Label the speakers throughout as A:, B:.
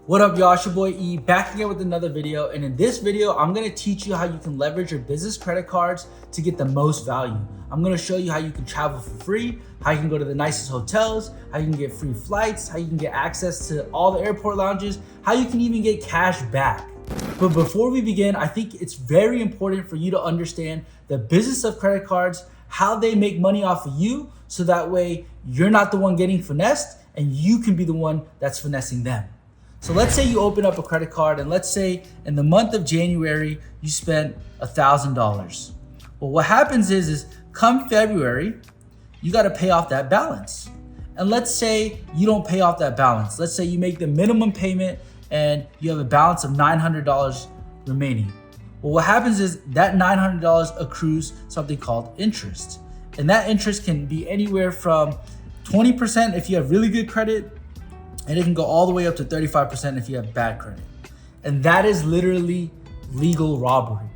A: What up, y'all? It's your boy E, back again with another video. And in this video, I'm gonna teach you how you can leverage your business credit cards to get the most value. I'm gonna show you how you can travel for free, how you can go to the nicest hotels, how you can get free flights, how you can get access to all the airport lounges, how you can even get cash back. But before we begin, I think it's very important for you to understand the business of credit cards, how they make money off of you, so that way you're not the one getting finessed and you can be the one that's finessing them. So let's say you open up a credit card and let's say in the month of January, you spent $1,000. Well, what happens is come February, you got to pay off that balance. And let's say you don't pay off that balance. Let's say you make the minimum payment and you have a balance of $900 remaining. Well, what happens is that $900 accrues something called interest. And that interest can be anywhere from 20% if you have really good credit, and it can go all the way up to 35% if you have bad credit. And that is literally legal robbery.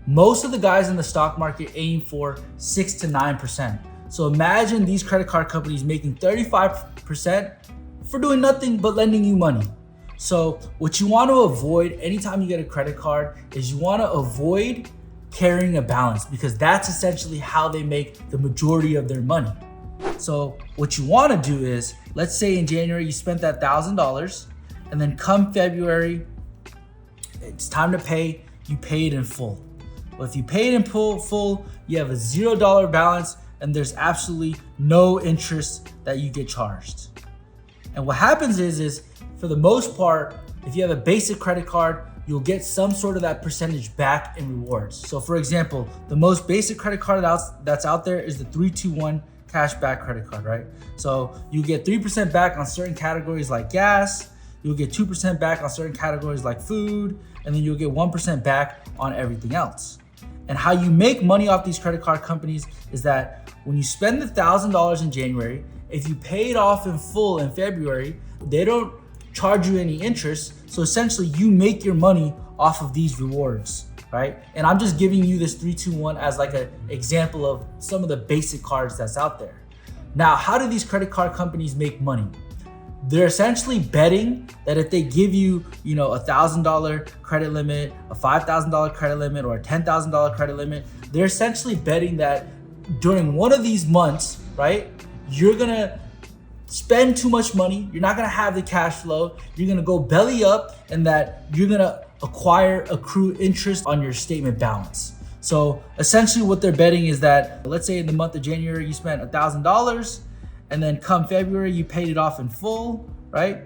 A: Most of the guys in the stock market aim for 6 to 9%. So imagine these credit card companies making 35% for doing nothing but lending you money. So what you want to avoid anytime you get a credit card is you want to avoid carrying a balance, because that's essentially how they make the majority of their money. So what you want to do is, let's say in January you spent that $1,000, and then come February, it's time to pay, you pay it in full. Well, if you pay it in full, you have a $0 balance and there's absolutely no interest that you get charged. And what happens is for the most part, if you have a basic credit card, you'll get some sort of that percentage back in rewards. So for example, the most basic credit card that's out there is the 321 cashback credit card, right? So you get 3% back on certain categories like gas, you'll get 2% back on certain categories like food, and then you'll get 1% back on everything else. And how you make money off these credit card companies is that when you spend the $1,000 in January, if you pay it off in full in February, they don't charge you any interest. So essentially you make your money off of these rewards, right? And I'm just giving you this 321 as like an example of some of the basic cards that's out there. Now, how do these credit card companies make money? They're essentially betting that if they give you, a $1,000 credit limit, a $5,000 credit limit, or a $10,000 credit limit, they're essentially betting that during one of these months, right, you're gonna spend too much money, you're not gonna have the cash flow, you're gonna go belly up, and that you're gonna accrue interest on your statement balance. So essentially what they're betting is that, let's say in the month of January, you spent $1,000, and then come February, you paid it off in full, right?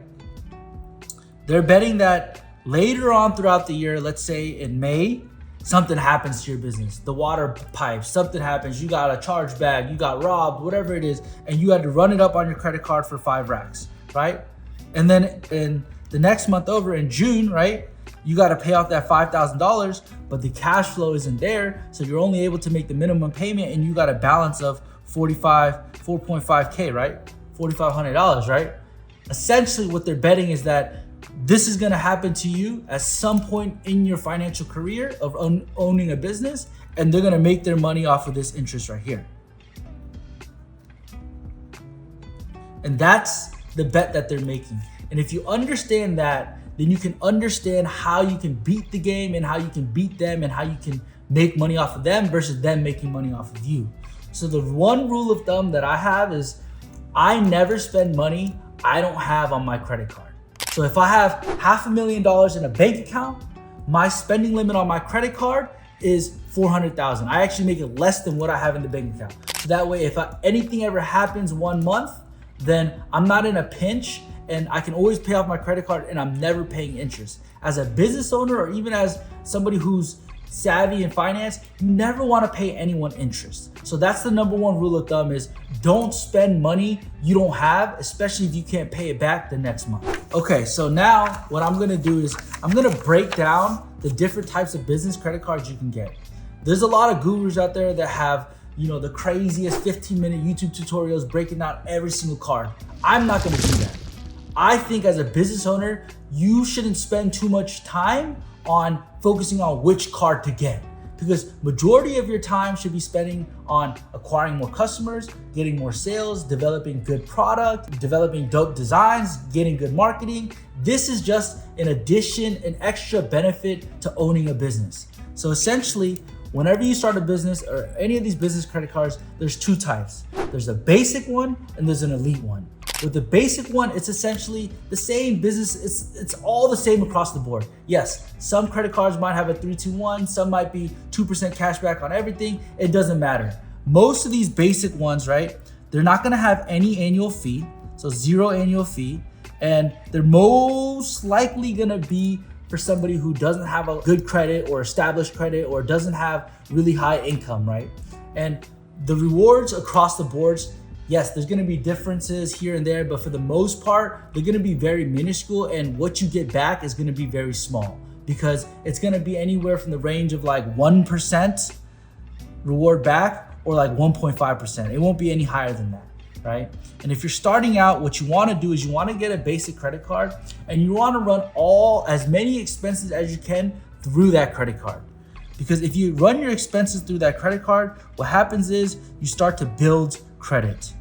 A: They're betting that later on throughout the year, let's say in May, something happens to your business. The water pipes, something happens, you got a charge bag, you got robbed, whatever it is, and you had to run it up on your credit card for 5 racks, right? And then in the next month over in June, right, you got to pay off that $5,000, but the cash flow isn't there, so you're only able to make the minimum payment, and you got a balance of 4.5K, right? $4,500, right? Essentially what they're betting is that this is going to happen to you at some point in your financial career of owning a business, and they're going to make their money off of this interest right here. And that's the bet that they're making. And if you understand that, then you can understand how you can beat the game and how you can beat them and how you can make money off of them versus them making money off of you. So the one rule of thumb that I have is I never spend money I don't have on my credit card. So if I have $500,000 in a bank account, my spending limit on my credit card is $400,000. I actually make it less than what I have in the bank account. So that way, if anything ever happens one month, then I'm not in a pinch and I can always pay off my credit card and I'm never paying interest. As a business owner, or even as somebody who's savvy in finance, you never want to pay anyone interest. So that's the number one rule of thumb is don't spend money you don't have, especially if you can't pay it back the next month. Okay, so now what I'm gonna do is I'm gonna break down the different types of business credit cards you can get. There's a lot of gurus out there that have, the craziest 15-minute YouTube tutorials breaking down every single card. I'm not gonna do that. I think as a business owner, you shouldn't spend too much time on focusing on which card to get. because majority of your time should be spending on acquiring more customers, getting more sales, developing good product, developing dope designs, getting good marketing. This is just an addition, an extra benefit to owning a business. So essentially, whenever you start a business or any of these business credit cards, there's two types. There's a basic one and there's an elite one. With the basic one, it's essentially the same business. It's all the same across the board. Yes, some credit cards might have a 3-2-1, some might be 2% cash back on everything. It doesn't matter. Most of these basic ones, right? They're not gonna have any annual fee, so 0 annual fee. And they're most likely gonna be for somebody who doesn't have a good credit or established credit or doesn't have really high income, right? And the rewards across the boards, yes, there's gonna be differences here and there, but for the most part, they're gonna be very minuscule, and what you get back is gonna be very small because it's gonna be anywhere from the range of like 1% reward back or like 1.5%. It won't be any higher than that, right? And if you're starting out, what you wanna do is you wanna get a basic credit card and you wanna run as many expenses as you can through that credit card. Because if you run your expenses through that credit card, what happens is you start to build credit.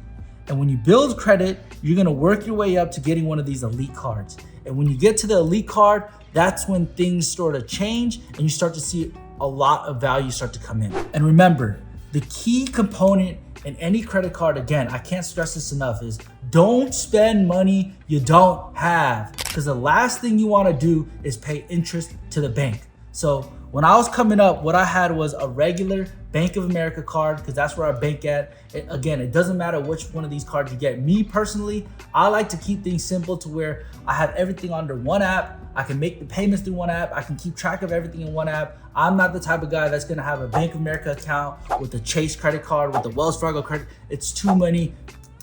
A: And when you build credit, you're gonna work your way up to getting one of these elite cards. And when you get to the elite card, that's when things sort of change and you start to see a lot of value start to come in. And remember, the key component in any credit card, again, I can't stress this enough, is don't spend money you don't have. Because the last thing you wanna do is pay interest to the bank. So when I was coming up, what I had was a regular Bank of America card, because that's where I bank at. Again, it doesn't matter which one of these cards you get. Me personally, I like to keep things simple to where I have everything under one app. I can make the payments through one app. I can keep track of everything in one app. I'm not the type of guy that's gonna have a Bank of America account with a Chase credit card, with the Wells Fargo credit. It's too many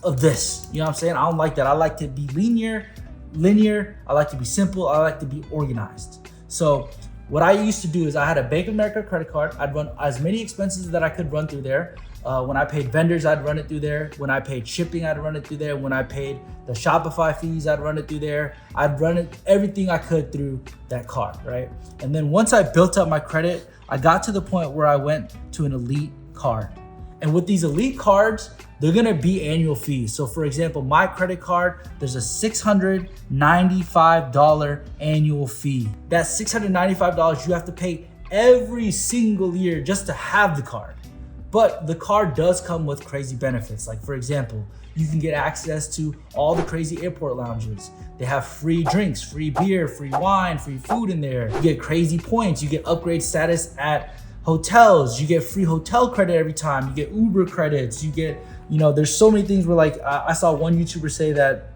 A: of this. You know what I'm saying? I don't like that. I like to be linear. I like to be simple. I like to be organized. So what I used to do is I had a Bank of America credit card. I'd run as many expenses that I could run through there. When I paid vendors, I'd run it through there. When I paid shipping, I'd run it through there. When I paid the Shopify fees, I'd run it through there. I'd run it, everything I could through that card, right? And then once I built up my credit, I got to the point where I went to an elite card. And with these elite cards, they're gonna be annual fees. So for example, my credit card, there's a $695 annual fee. That $695 you have to pay every single year just to have the card. But the card does come with crazy benefits. Like for example, you can get access to all the crazy airport lounges. They have free drinks, free beer, free wine, free food in there. You get crazy points. You get upgrade status at hotels. You get free hotel credit every time. You get Uber credits. You get, there's so many things where like, I saw one YouTuber say that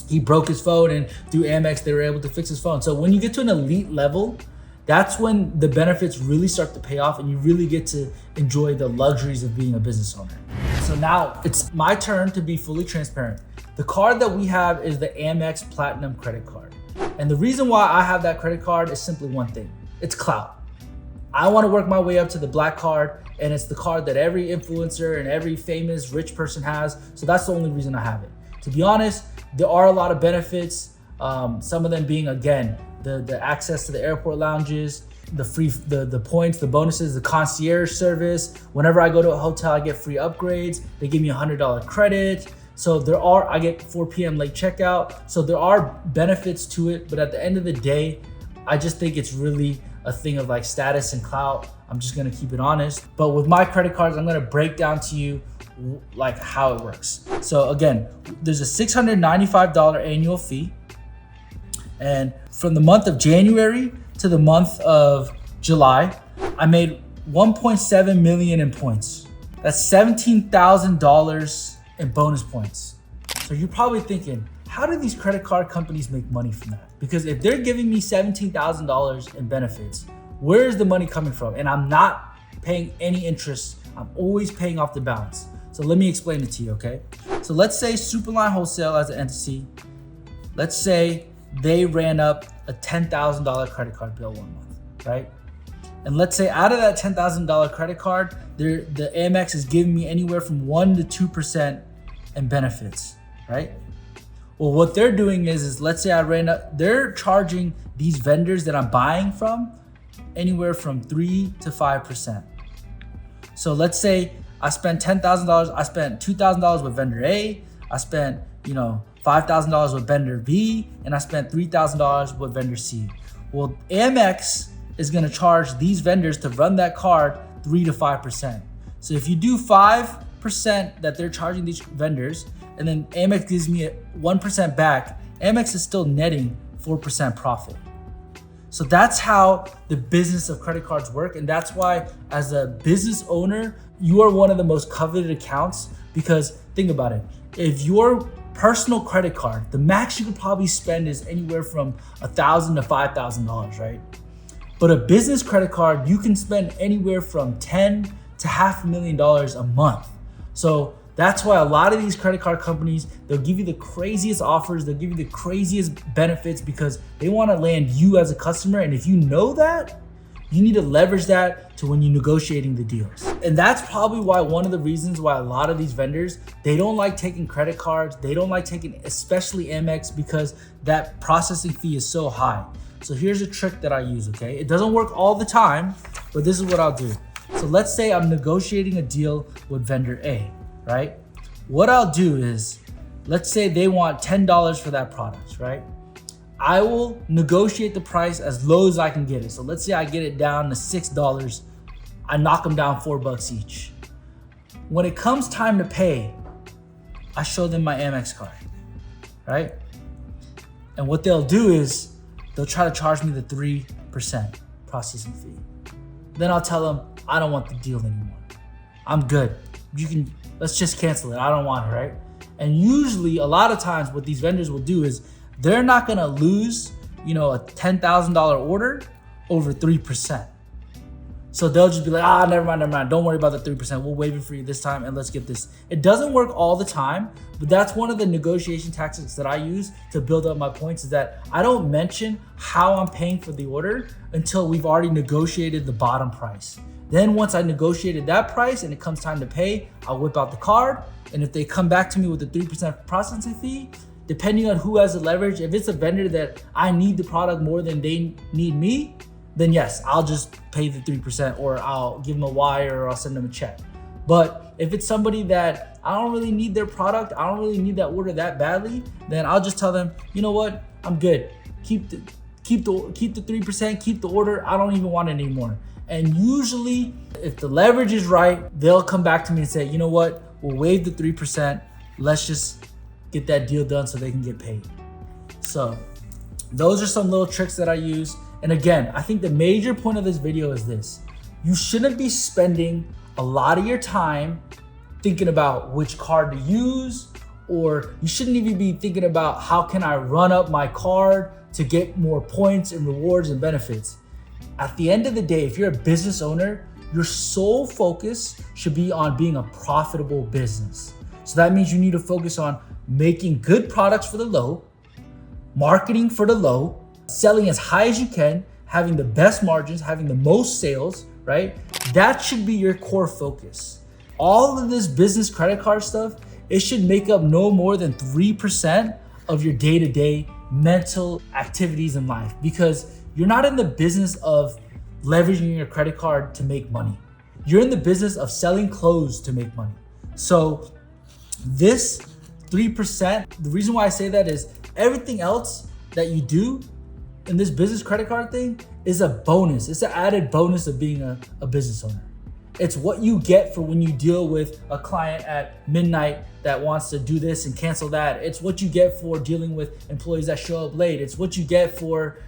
A: he broke his phone and through Amex, they were able to fix his phone. So when you get to an elite level, that's when the benefits really start to pay off and you really get to enjoy the luxuries of being a business owner. So now it's my turn to be fully transparent. The card that we have is the Amex Platinum credit card. And the reason why I have that credit card is simply one thing. It's clout. I want to work my way up to the black card, and it's the card that every influencer and every famous rich person has. So that's the only reason I have it. To be honest, there are a lot of benefits. Some of them being, again, the access to the airport lounges, the free, the points, the bonuses, the concierge service. Whenever I go to a hotel, I get free upgrades. They give me $100 credit. So I get 4 p.m. late checkout. So there are benefits to it, but at the end of the day, I just think it's really a thing of like status and clout. I'm just gonna keep it honest. But with my credit cards, I'm gonna break down to you like how it works. So again, there's a $695 annual fee. And from the month of January to the month of July, I made 1.7 million in points. That's $17,000 in bonus points. So you're probably thinking, how do these credit card companies make money from that? Because if they're giving me $17,000 in benefits, where is the money coming from? And I'm not paying any interest. I'm always paying off the balance. So let me explain it to you, okay? So let's say Superline Wholesale as an entity, let's say they ran up a $10,000 credit card bill one month, right? And let's say out of that $10,000 credit card, the Amex is giving me anywhere from 1% to 2% in benefits, right? Well, what they're doing is let's say they're charging these vendors that I'm buying from anywhere from 3 to 5%. So let's say I spent $10,000, I spent $2,000 with vendor A, I spent, $5,000 with vendor B, and I spent $3,000 with vendor C. Well, Amex is gonna charge these vendors to run that card 3 to 5%. So if you do 5% that they're charging these vendors, and then Amex gives me 1% back, Amex is still netting 4% profit. So that's how the business of credit cards work. And that's why as a business owner, you are one of the most coveted accounts, because think about it. If your personal credit card, the max you could probably spend is anywhere from $1,000 to $5,000, right? But a business credit card, you can spend anywhere from $10 to $500,000 a month. So that's why a lot of these credit card companies, they'll give you the craziest offers, they'll give you the craziest benefits, because they want to land you as a customer. And if you know that, you need to leverage that to when you're negotiating the deals. And that's probably why one of the reasons why a lot of these vendors, they don't like taking credit cards, they don't like taking especially Amex, because that processing fee is so high. So here's a trick that I use, okay? It doesn't work all the time, but this is what I'll do. So let's say I'm negotiating a deal with vendor A, right? What I'll do is, let's say they want $10 for that product, right? I will negotiate the price as low as I can get it. So let's say I get it down to $6, I knock them down $4 each. When it comes time to pay, I show them my Amex card, right? And what they'll do is, they'll try to charge me the 3% processing fee. Then I'll tell them, I don't want the deal anymore. I'm good. Let's just cancel it. I don't want it, right? And usually, a lot of times what these vendors will do is, they're not gonna lose, a $10,000 order over 3%. So they'll just be like, never mind. Don't worry about the 3%. We'll waive it for you this time and let's get this. It doesn't work all the time, but that's one of the negotiation tactics that I use to build up my points, is that I don't mention how I'm paying for the order until we've already negotiated the bottom price. Then once I negotiated that price and it comes time to pay, I'll whip out the card. And if they come back to me with a 3% processing fee, depending on who has the leverage, if it's a vendor that I need the product more than they need me, then yes, I'll just pay the 3%, or I'll give them a wire, or I'll send them a check. But if it's somebody that I don't really need their product, I don't really need that order that badly, then I'll just tell them, you know what, I'm good. Keep the 3%, keep the order. I don't even want it anymore. And usually, if the leverage is right, they'll come back to me and say, you know what, we'll waive the 3%. Let's just get that deal done so they can get paid. So those are some little tricks that I use. And again, I think the major point of this video is this: you shouldn't be spending a lot of your time thinking about which card to use, or you shouldn't even be thinking about how can I run up my card to get more points and rewards and benefits. At the end of the day, if you're a business owner, your sole focus should be on being a profitable business. So that means you need to focus on making good products for the low, marketing for the low, selling as high as you can, having the best margins, having the most sales, right? That should be your core focus. All of this business credit card stuff, it should make up no more than 3% of your day-to-day mental activities in life, because you're not in the business of leveraging your credit card to make money. You're in the business of selling clothes to make money. So this 3%, the reason why I say that is everything else that you do in this business credit card thing is a bonus. It's an added bonus of being a business owner. It's what you get for when you deal with a client at midnight that wants to do this and cancel that. It's what you get for dealing with employees that show up late. It's what you get for,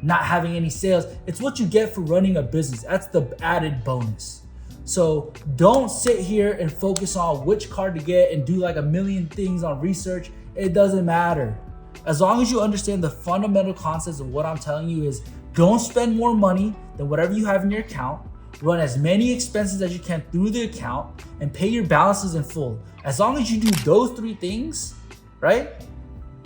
A: not having any sales. It's what you get for running a business. That's the added bonus. So don't sit here and focus on which card to get and do like a million things on research. It doesn't matter. As long as you understand the fundamental concepts of what I'm telling you is, don't spend more money than whatever you have in your account. Run as many expenses as you can through the account and pay your balances in full. As long as you do those 3 things, right?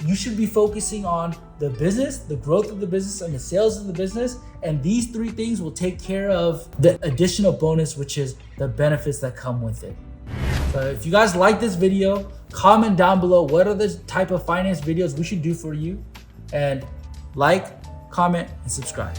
A: You should be focusing on the business, the growth of the business, and the sales of the business. And these 3 things will take care of the additional bonus, which is the benefits that come with it. So if you guys like this video, comment down below what are the type of finance videos we should do for you, and like, comment, and subscribe.